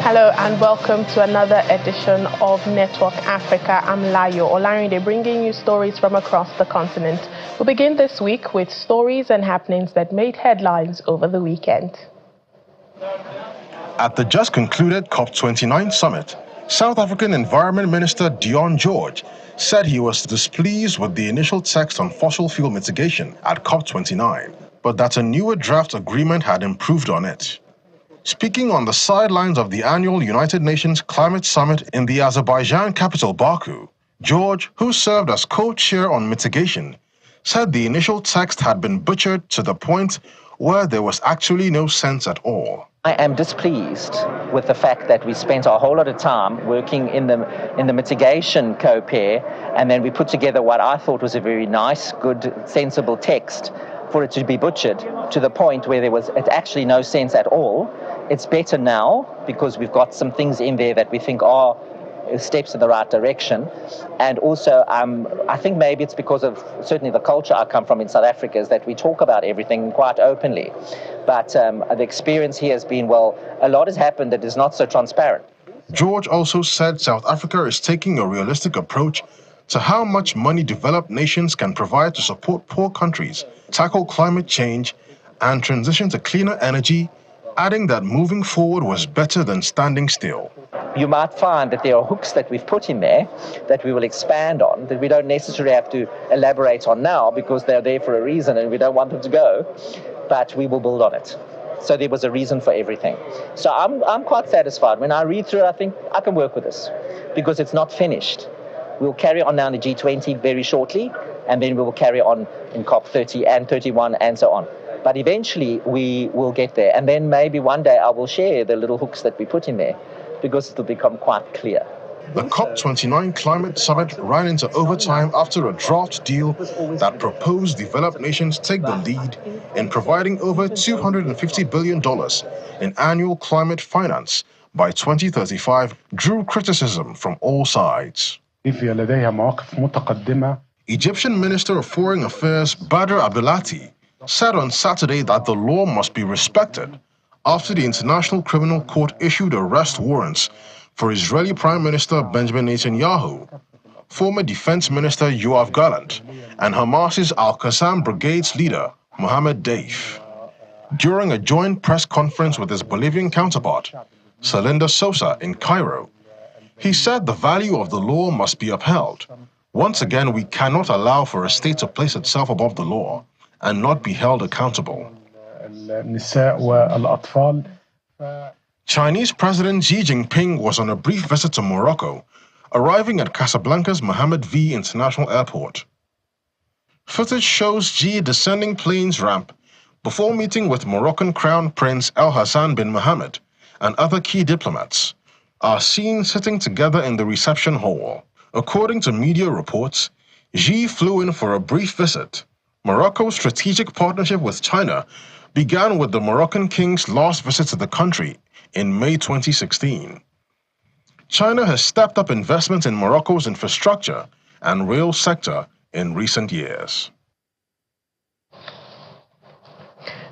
Hello and welcome to another edition of Network Africa. I'm Layo Olarinde, bringing you stories from across the continent. We'll begin this week with stories and happenings that made headlines over the weekend. At the just concluded COP29 summit, South African Environment Minister Deon George said he was displeased with the initial text on fossil fuel mitigation at COP29, but that a newer draft agreement had improved on it. Speaking on the sidelines of the annual United Nations Climate Summit in the Azerbaijan capital Baku, George, who served as co-chair on mitigation, said the initial text had been butchered to the point where there was actually no sense at all. I am displeased with the fact that we spent a whole lot of time working in the mitigation co-pair, and then we put together what I thought was a very nice, good, sensible text for it to be butchered to the point where there was actually no sense at all. It's better now because we've got some things in there that we think are steps in the right direction. And also, I think maybe it's because of certainly the culture I come from in South Africa is that we talk about everything quite openly. But the experience here has been, well, a lot has happened that is not so transparent. George also said South Africa is taking a realistic approach to how much money developed nations can provide to support poor countries, tackle climate change, and transition to cleaner energy, adding that moving forward was better than standing still. You might find that there are hooks that we've put in there that we will expand on, that we don't necessarily have to elaborate on now because they're there for a reason and we don't want them to go, but we will build on it. So there was a reason for everything. So I'm quite satisfied. When I read through it, I think I can work with this because it's not finished. We'll carry on now in the G20 very shortly, and then we will carry on in COP30 and 31 and so on. But eventually we will get there. And then maybe one day I will share the little hooks that we put in there because it will become quite clear. The COP29 climate summit ran into overtime after a draft deal that proposed developed nations take the lead in providing over $250 billion in annual climate finance by 2035 drew criticism from all sides. Egyptian Minister of Foreign Affairs Badr Abdulati said on Saturday that the law must be respected after the International Criminal Court issued arrest warrants for Israeli Prime Minister Benjamin Netanyahu, former Defense Minister Yoav Gallant, and Hamas's Al-Qassam Brigade's leader, Mohammed Deif. During a joint press conference with his Bolivian counterpart, Salinda Sosa, in Cairo, he said the value of the law must be upheld. Once again, we cannot allow for a state to place itself above the law and not be held accountable. Chinese President Xi Jinping was on a brief visit to Morocco, arriving at Casablanca's Mohammed V International Airport. Footage shows Xi descending plane's ramp before meeting with Moroccan Crown Prince Al Hassan bin Mohammed and other key diplomats, are seen sitting together in the reception hall. According to media reports, Xi flew in for a brief visit. Morocco's strategic partnership with China began with the Moroccan king's last visit to the country in May 2016. China has stepped up investment in Morocco's infrastructure and rail sector in recent years.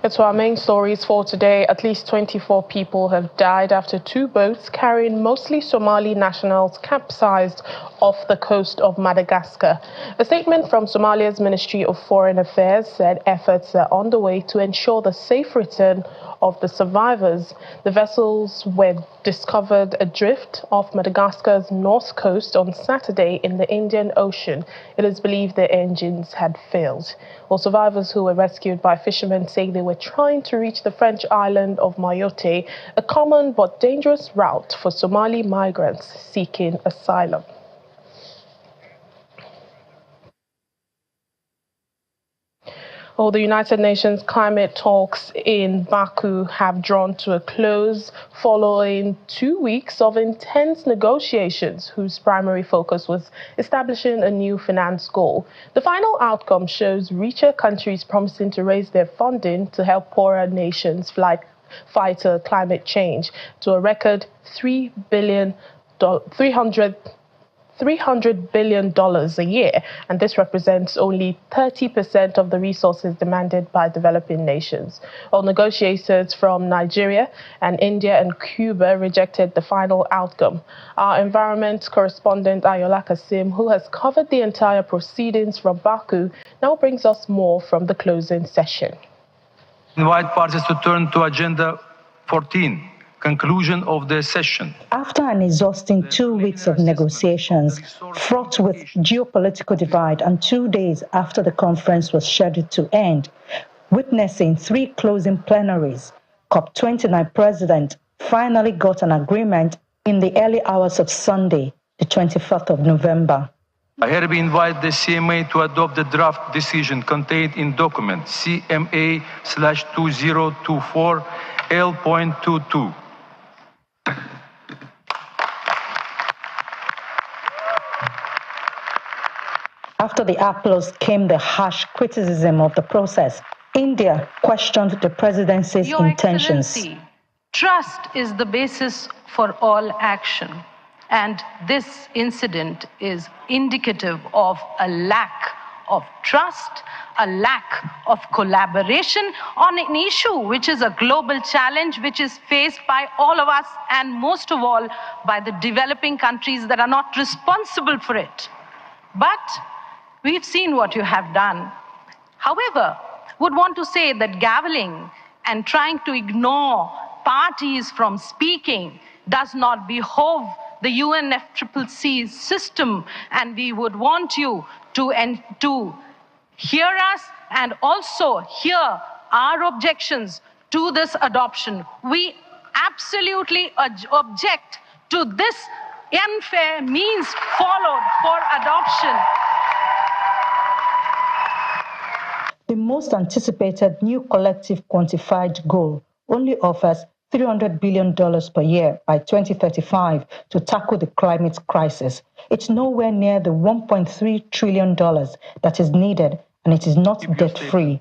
It's our main stories for today. At least 24 people have died after two boats carrying mostly Somali nationals capsized off the coast of Madagascar. A statement from Somalia's Ministry of Foreign Affairs said efforts are on the way to ensure the safe return of the survivors. The vessels were discovered adrift off Madagascar's north coast on Saturday in the Indian Ocean. It is believed their engines had failed. Well, survivors who were rescued by fishermen say they were trying to reach the French island of Mayotte, a common but dangerous route for Somali migrants seeking asylum. Well, the United Nations climate talks in Baku have drawn to a close following 2 weeks of intense negotiations whose primary focus was establishing a new finance goal. The final outcome shows richer countries promising to raise their funding to help poorer nations fight climate change to a record $300 $300 billion a year, and this represents only 30% of the resources demanded by developing nations. All negotiators from Nigeria and India and Cuba rejected the final outcome. Our environment correspondent Ayola Kasim, who has covered the entire proceedings from Baku, now brings us more from the closing session. Invite parties to turn to Agenda 14. Conclusion of the session. After an exhausting 2 weeks of negotiations, fraught with geopolitical divide, and 2 days after the conference was scheduled to end, witnessing 3 closing plenaries, COP29 President finally got an agreement in the early hours of Sunday, the 24th of November. I hereby invite the CMA to adopt the draft decision contained in document CMA/2024 L.22. After the applause came the harsh criticism of the process. India questioned the presidency's Your intentions. Excellency, trust is the basis for all action, and this incident is indicative of a lack of trust, a lack of collaboration on an issue which is a global challenge which is faced by all of us, and most of all by the developing countries that are not responsible for it. But we've seen what you have done. However, would want to say that gaveling and trying to ignore parties from speaking does not behove the UNFCCC system, and we would want you to hear us and also hear our objections to this adoption. We absolutely object to this unfair means followed for adoption. The most anticipated new collective quantified goal only offers $300 billion per year by 2035 to tackle the climate crisis. It's nowhere near the $1.3 trillion that is needed, and it is not debt-free.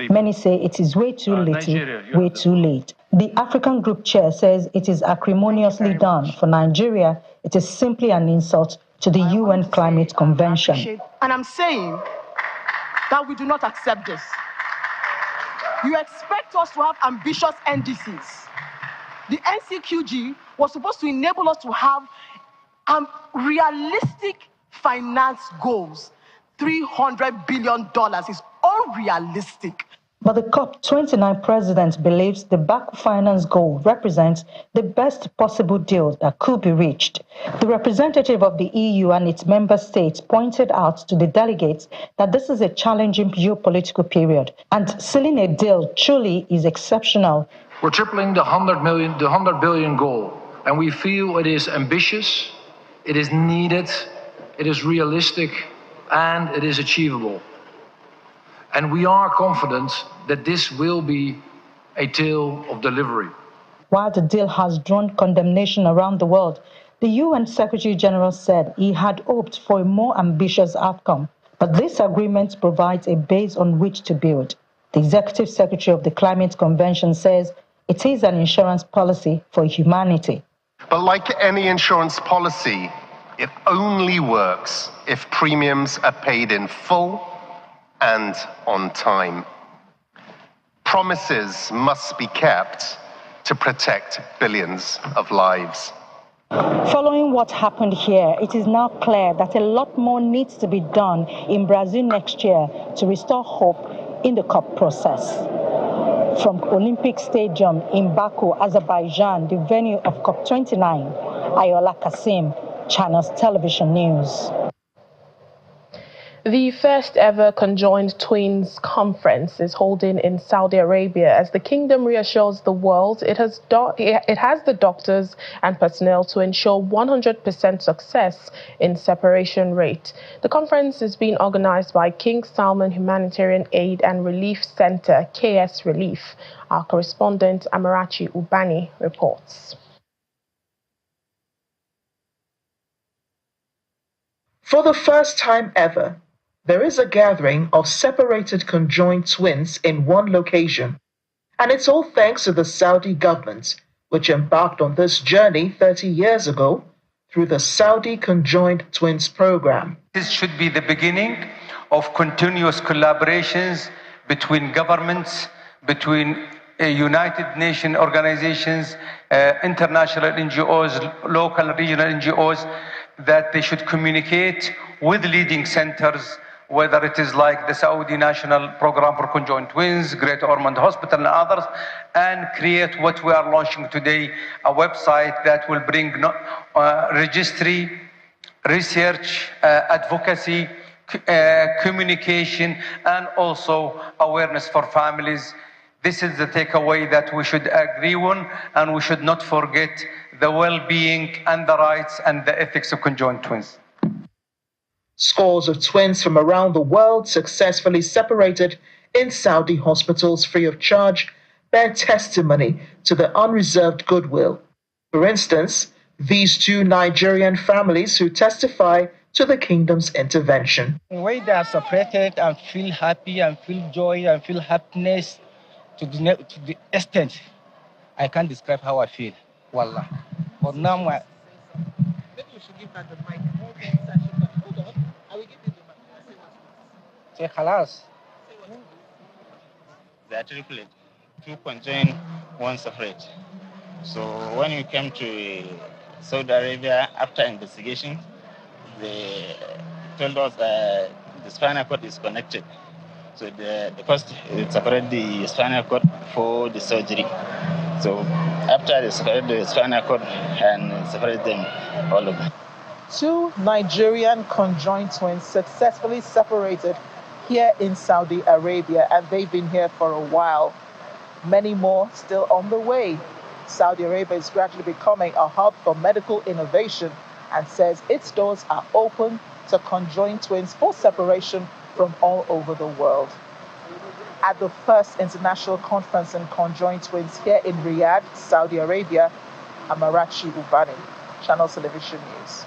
Many say it is way too little, way too late. The African Group Chair says it is acrimoniously done. For Nigeria, it is simply an insult to the UN Climate Convention. And I'm saying that we do not accept this. You expect us to have ambitious NDCs. The NCQG was supposed to enable us to have realistic finance goals. $300 billion is unrealistic. But the COP29 president believes the Baku finance goal represents the best possible deal that could be reached. The representative of the EU and its member states pointed out to the delegates that this is a challenging geopolitical period, and sealing a deal truly is exceptional. We're tripling the 100 billion goal, and we feel it is ambitious, it is needed, it is realistic, and it is achievable. And we are confident that this will be a tale of delivery. While the deal has drawn condemnation around the world, the UN Secretary General said he had hoped for a more ambitious outcome. But this agreement provides a base on which to build. The Executive Secretary of the Climate Convention says it is an insurance policy for humanity. But like any insurance policy, it only works if premiums are paid in full and on time. Promises must be kept to protect billions of lives. Following what happened here, it is now clear that a lot more needs to be done in Brazil next year to restore hope in the COP process. From Olympic Stadium in Baku, Azerbaijan, the venue of COP29, Ayola Kasim, Channels Television News. The first ever Conjoined Twins Conference is holding in Saudi Arabia as the kingdom reassures the world it has the doctors and personnel to ensure 100% success in separation rate. The conference is being organized by King Salman Humanitarian Aid and Relief Center, KS Relief. Our correspondent Amarachi Ubani reports. For the first time ever, there is a gathering of separated conjoined twins in one location. And it's all thanks to the Saudi government, which embarked on this journey 30 years ago through the Saudi Conjoined Twins program. This should be the beginning of continuous collaborations between governments, between United Nations organizations, international NGOs, local and regional NGOs, that they should communicate with leading centers, whether it is like the Saudi National Program for Conjoined Twins, Great Ormond Hospital and others, and create what we are launching today, a website that will bring registry, research, advocacy, communication, and also awareness for families. This is the takeaway that we should agree on, and we should not forget the well-being and the rights and the ethics of conjoined twins. Scores of twins from around the world successfully separated in Saudi hospitals free of charge bear testimony to the unreserved goodwill. For instance, these two Nigerian families who testify to the kingdom's intervention. The way they are separated, and feel happy and feel joy and feel happiness to the extent I can't describe how I feel. Wallah. But now maybe you should give her the mic. Hold on. I will give you the mic. Say halas. They are triplet, two conjoined, one separate. So when we came to Saudi Arabia after investigation, they told us that the spinal cord is connected. So the cost is separate the spinal cord for the surgery. So after they separate the spinal cord and separate them, all of them. Two Nigerian conjoined twins successfully separated here in Saudi Arabia, and they've been here for a while. Many more still on the way. Saudi Arabia is gradually becoming a hub for medical innovation and says its doors are open to conjoined twins for separation from all over the world. At the first international conference on conjoined twins here in Riyadh, Saudi Arabia, Amarachi Ubani, Channels Television News.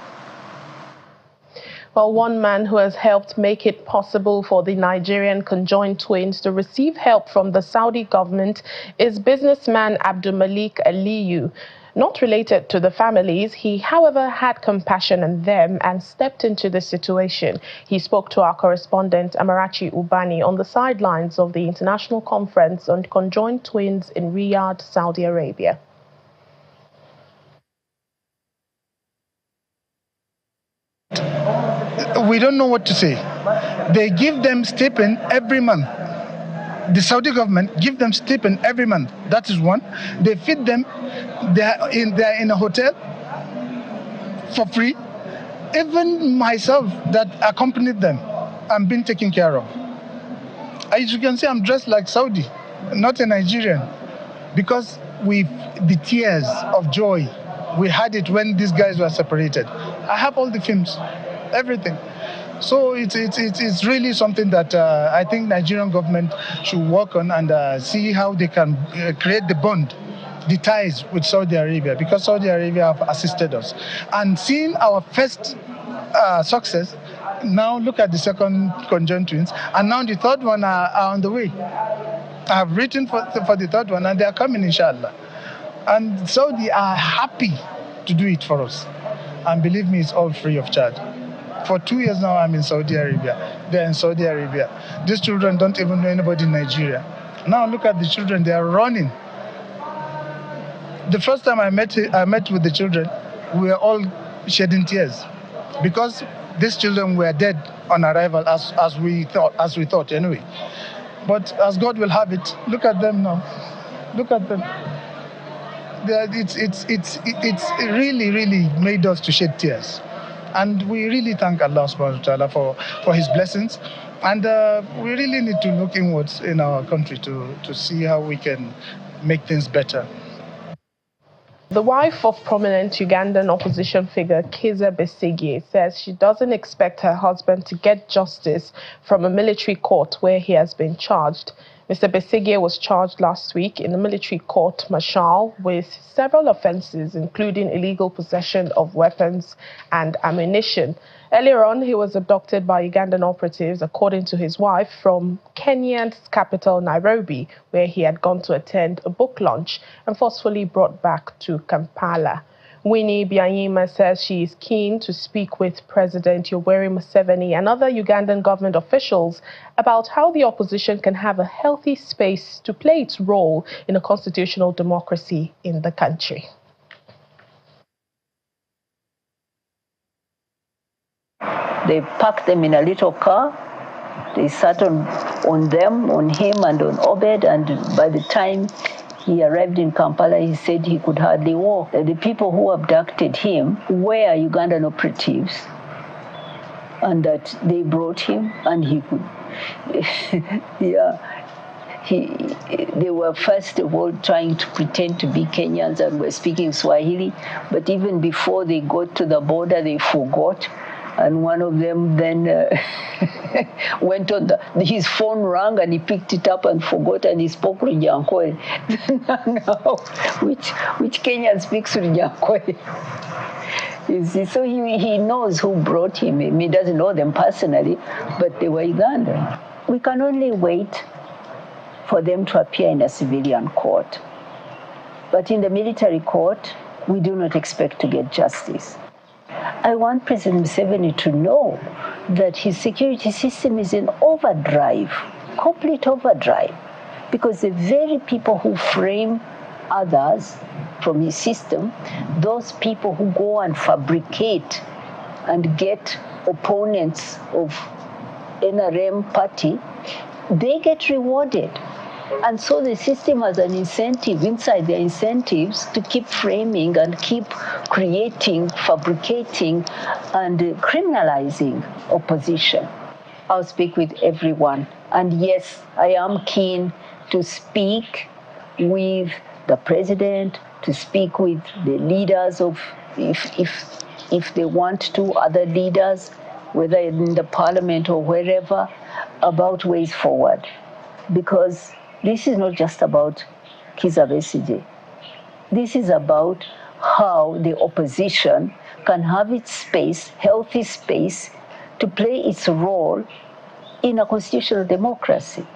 Well, one man who has helped make it possible for the Nigerian conjoined twins to receive help from the Saudi government is businessman Abdulmalik Aliyu. Not related to the families, he, however, had compassion on them and stepped into the situation. He spoke to our correspondent Amarachi Ubani on the sidelines of the International Conference on Conjoined Twins in Riyadh, Saudi Arabia. We don't know what to say. They give them stipend every month. The Saudi government give them stipend every month. That is one. They feed them. They're in a hotel for free. Even myself that accompanied them, I'm being taken care of. As you can see, I'm dressed like Saudi, not a Nigerian, because the tears of joy, we had it when these guys were separated. I have all the films, everything. So it's really something that I think Nigerian government should work on and see how they can create the bond, the ties with Saudi Arabia, because Saudi Arabia have assisted us. And seeing our first success, now look at the second conjoined twins, and now the third one are on the way. I have written for the third one, and they are coming, inshallah. And Saudi are happy to do it for us. And believe me, it's all free of charge. For 2 years now, I'm in Saudi Arabia. They're in Saudi Arabia. These children don't even know anybody in Nigeria. Now look at the children, they are running. The first time I met with the children, we were all shedding tears because these children were dead on arrival, as we thought anyway. But as God will have it, look at them now. Look at them. It's really made us to shed tears. And we really thank Allah subhanahu wa ta'ala for his blessings. And we really need to look inwards in our country to see how we can make things better. The wife of prominent Ugandan opposition figure Kizza Besigye says she doesn't expect her husband to get justice from a military court where he has been charged. Mr. Besigye was charged last week in the military court martial with several offences, including illegal possession of weapons and ammunition. Earlier on, he was abducted by Ugandan operatives, according to his wife, from Kenya's capital, Nairobi, where he had gone to attend a book launch, and forcefully brought back to Kampala. Winnie Byanyima says she is keen to speak with President Yoweri Museveni and other Ugandan government officials about how the opposition can have a healthy space to play its role in a constitutional democracy in the country. They packed them in a little car. They sat on them, on him and on Obed, and by the time he arrived in Kampala, he said he could hardly walk. The people who abducted him were Ugandan operatives, and that they brought him, and he could, they were first of all trying to pretend to be Kenyans and were speaking Swahili, but even before they got to the border, they forgot. And one of them then went on, his phone rang and he picked it up and forgot, and he spoke Runyankore. Which Kenyan speaks Runyankore? You see, so he knows who brought him. He doesn't know them personally, but they were Ugandan. We can only wait for them to appear in a civilian court. But in the military court, we do not expect to get justice. I want President Museveni to know that his security system is in overdrive, complete overdrive, because the very people who frame others from his system, those people who go and fabricate and get opponents of NRM party, they get rewarded. And so the system has an incentive inside their incentives to keep framing and keep creating, fabricating, and criminalizing opposition. I'll speak with everyone. And yes, I am keen to speak with the president, to speak with the leaders of, if they want to, other leaders, whether in the parliament or wherever, about ways forward. Because this is not just about Kizza Besigye. This is about how the opposition can have its space, healthy space, to play its role in a constitutional democracy.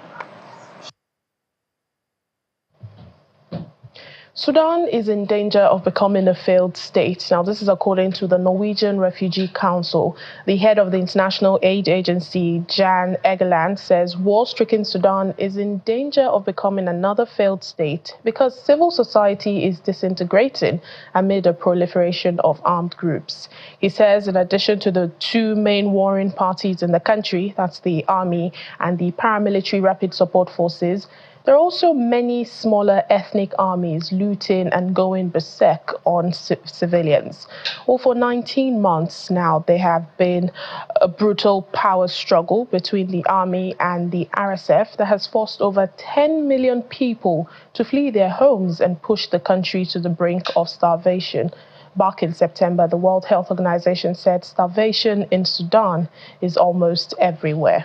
Sudan is in danger of becoming a failed state. Now, this is according to the Norwegian Refugee Council. The head of the International Aid Agency, Jan Egeland, says war-stricken Sudan is in danger of becoming another failed state because civil society is disintegrating amid a proliferation of armed groups. He says in addition to the two main warring parties in the country, that's the army and the paramilitary rapid support forces, there are also many smaller ethnic armies looting and going berserk on civilians. Well, for 19 months now, there have been a brutal power struggle between the army and the RSF that has forced over 10 million people to flee their homes and push the country to the brink of starvation. Back in September, the World Health Organization said starvation in Sudan is almost everywhere.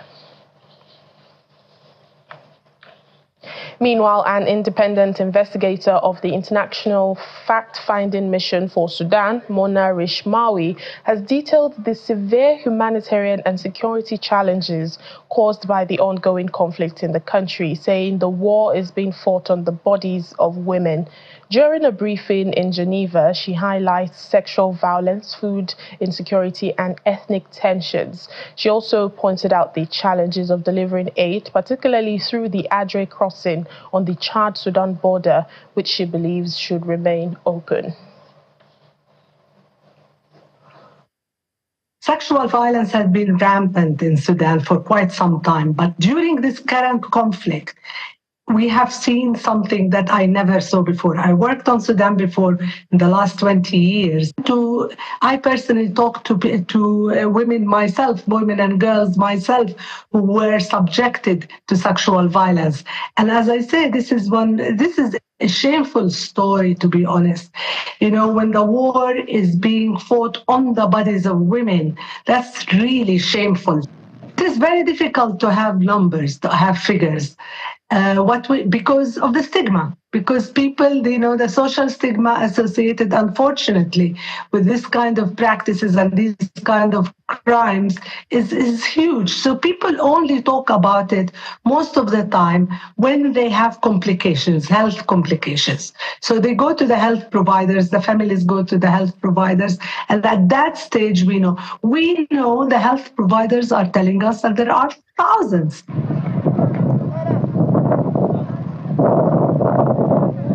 Meanwhile, an independent investigator of the International Fact-Finding Mission for Sudan, Mona Rishmawi, has detailed the severe humanitarian and security challenges caused by the ongoing conflict in the country, saying the war is being fought on the bodies of women. During a briefing in Geneva, she highlights sexual violence, food insecurity, and ethnic tensions. She also pointed out the challenges of delivering aid, particularly through the Adre crossing on the Chad-Sudan border, which she believes should remain open. Sexual violence has been rampant in Sudan for quite some time, but during this current conflict, we have seen something that I never saw before. I worked on Sudan before in the last 20 years. I personally talked to women myself, women and girls myself, who were subjected to sexual violence. And as I say, this is a shameful story, to be honest. You know, when the war is being fought on the bodies of women, that's really shameful. It is very difficult to have numbers, to have figures. because of the stigma, because people, the social stigma associated, unfortunately, with this kind of practices and these kind of crimes is huge. So people only talk about it most of the time when they have complications, health complications. So they go to the health providers, the families go to the health providers, and at that stage we know the health providers are telling us that there are thousands.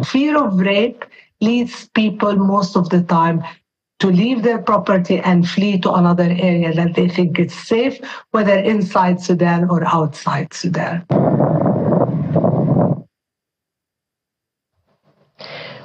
Fear of rape leads people most of the time to leave their property and flee to another area that they think is safe, whether inside Sudan or outside Sudan.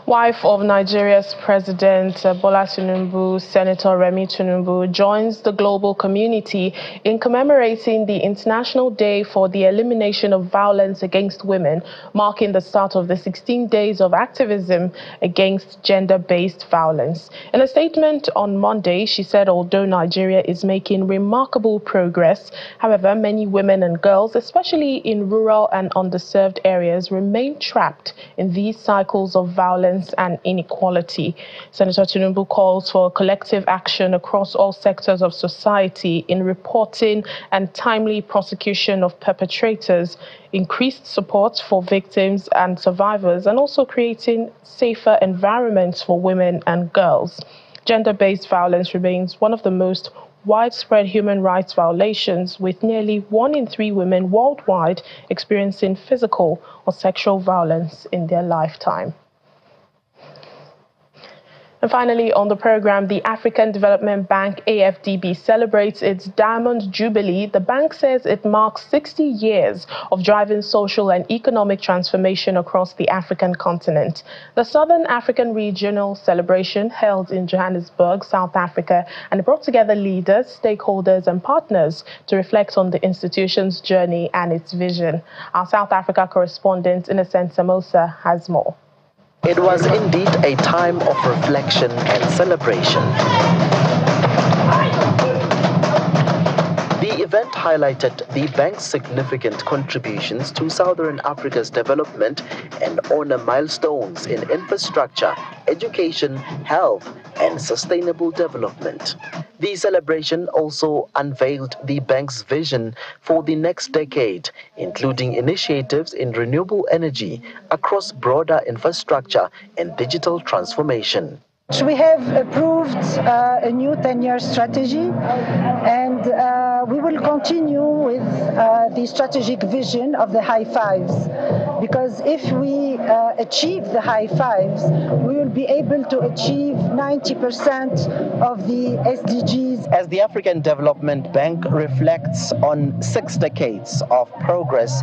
Wife of Nigeria's President Bola Tinubu, Senator Remi Tinubu, joins the global community in commemorating the International Day for the Elimination of Violence Against Women, marking the start of the 16 days of activism against gender-based violence. In a statement on Monday, she said although Nigeria is making remarkable progress, however, many women and girls, especially in rural and underserved areas, remain trapped in these cycles of violence and inequality. Senator Tinubu calls for collective action across all sectors of society in reporting and timely prosecution of perpetrators, increased support for victims and survivors, and also creating safer environments for women and girls. Gender-based violence remains one of the most widespread human rights violations, with nearly 1 in 3 women worldwide experiencing physical or sexual violence in their lifetime. And finally, on the program, the African Development Bank, AfDB, celebrates its Diamond Jubilee. The bank says it marks 60 years of driving social and economic transformation across the African continent. The Southern African Regional Celebration held in Johannesburg, South Africa, and it brought together leaders, stakeholders, and partners to reflect on the institution's journey and its vision. Our South Africa correspondent, Innocent Samosa, has more. It was indeed a time of reflection and celebration. The event highlighted the bank's significant contributions to Southern Africa's development and honor milestones in infrastructure, education, health, and sustainable development. The celebration also unveiled the bank's vision for the next decade, including initiatives in renewable energy across broader infrastructure and digital transformation. We have approved a new 10-year strategy, and we will continue with the strategic vision of the high fives, because if we achieve the high fives, we will be able to achieve 90% of the SDGs. As the African Development Bank reflects on 6 decades of progress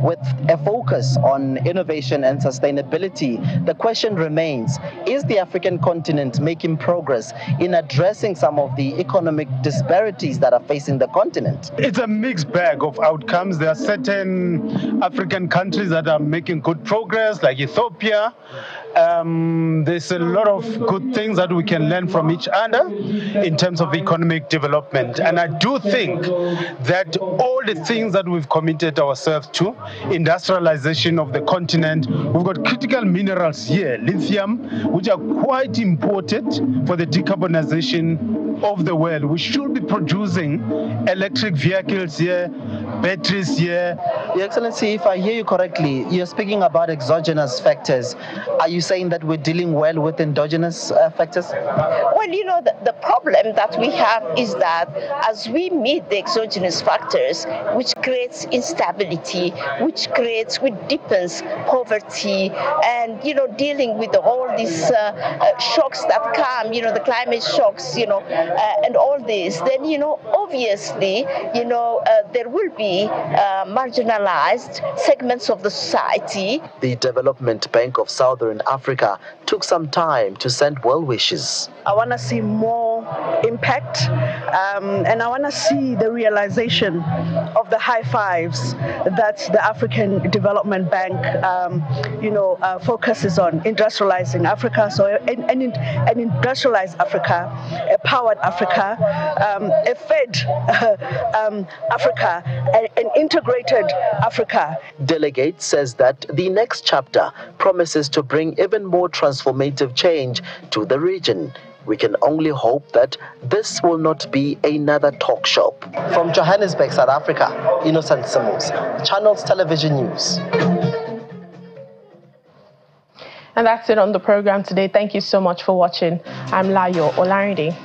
with a focus on innovation and sustainability, the question remains, is the African continent making progress in addressing some of the economic disparities that are facing the continent? It's a mixed bag of outcomes. There are certain African countries that are making good progress, like Ethiopia. There's a lot of good things that we can learn from each other in terms of economic development. And I do think that all the things that we've committed ourselves to, industrialization of the continent, we've got critical minerals here, lithium, which are quite important for the decarbonization of the world. We should be producing electric vehicles here, batteries here. Your Excellency, if I hear you correctly, you're speaking about exogenous factors. Are you saying that we're dealing well with endogenous factors? Well, the problem that we have is that as we meet the exogenous factors, which creates instability, which deepens poverty, and, dealing with all these shocks that come, the climate shocks, and all this, then, obviously, there will be marginalized segments of the society. The Development Bank of Southern Africa took some time to send well wishes. I want to see more impact, and I want to see the realization of the high fives that the African Development Bank, focuses on industrializing Africa, so an industrialized Africa, a powered Africa, a fed Africa, an integrated Africa. Delegate says that the next chapter promises to bring even more transformative change to the region. We can only hope that this will not be another talk shop. From Johannesburg, South Africa, Innocent Simons, Channels Television News. And that's it on the program today. Thank you so much for watching. I'm Layo Olarinde.